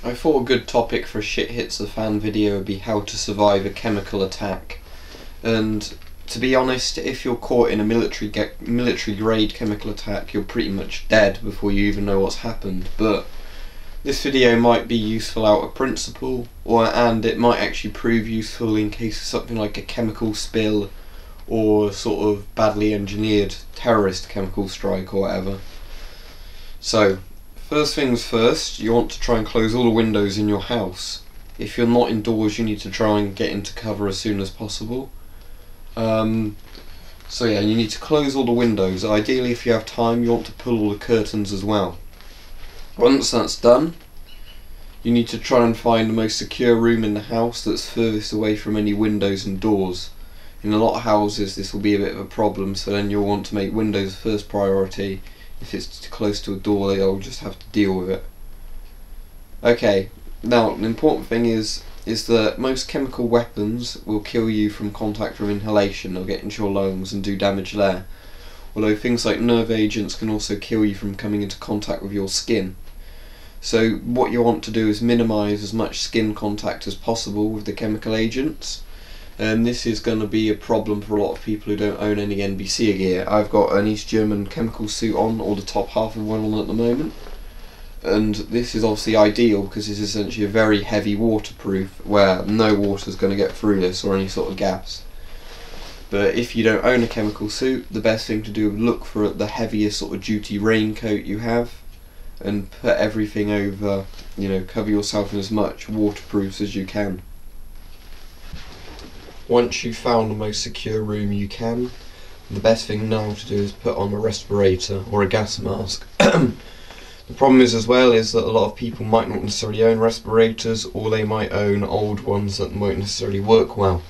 I thought a good topic for a shit hits the fan video would be how to survive a chemical attack. And to be honest, if you're caught in a military grade chemical attack, you're pretty much dead before you even know what's happened. But this video might be useful out of principle, and it might actually prove useful in case of something like a chemical spill or sort of badly engineered terrorist chemical strike or whatever. So, first things first, you want to try and close all the windows in your house. If you're not indoors, you need to try and get into cover as soon as possible. So yeah, you need to close all the windows. Ideally, if you have time, you want to pull all the curtains as well. Once that's done, you need to try and find the most secure room in the house that's furthest away from any windows and doors. In a lot of houses this will be a bit of a problem, so then you'll want to make windows first priority. If it's too close to a door, you'll just have to deal with it. Okay, now the important thing is that most chemical weapons will kill you from contact from inhalation. They'll get into your lungs and do damage there. Although things like nerve agents can also kill you from coming into contact with your skin. So what you want to do is minimise as much skin contact as possible with the chemical agents. And this is going to be a problem for a lot of people who don't own any NBC gear. I've got an East German chemical suit on, or the top half of one on at the moment. And this is obviously ideal because it's essentially a very heavy waterproof, where no water is going to get through this or any sort of gas. But if you don't own a chemical suit, the best thing to do is look for the heaviest sort of duty raincoat you have and put everything over, cover yourself in as much waterproofs as you can. Once you've found the most secure room you can, the best thing now to do is put on a respirator or a gas mask. The problem is as well is that a lot of people might not necessarily own respirators, or they might own old ones that won't necessarily work well.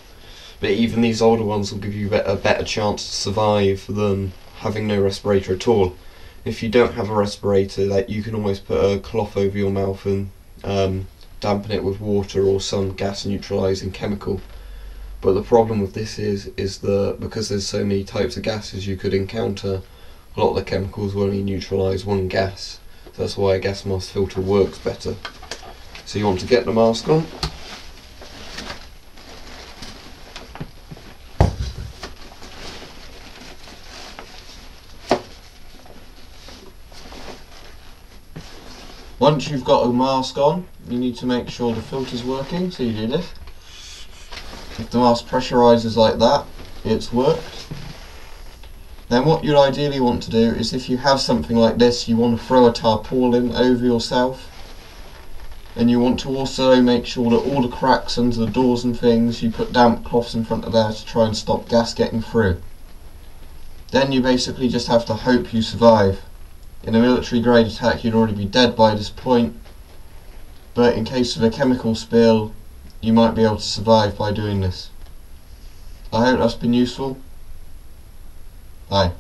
But even these older ones will give you a better chance to survive than having no respirator at all. If you don't have a respirator, you can always put a cloth over your mouth and dampen it with water or some gas neutralising chemical. But the problem with this is that because there's so many types of gases you could encounter, a lot of the chemicals will only neutralise one gas. So that's why a gas mask filter works better. So you want to get the mask on. Once you've got a mask on, you need to make sure the filter's working, so you do this. If the mask pressurises like that, it's worked. Then what you'd ideally want to do is, if you have something like this, you want to throw a tarpaulin over yourself. And you want to also make sure that all the cracks under the doors and things, you put damp cloths in front of there to try and stop gas getting through. Then you basically just have to hope you survive. In a military grade attack you'd already be dead by this point, but in case of a chemical spill you might be able to survive by doing this. I hope that's been useful. Bye.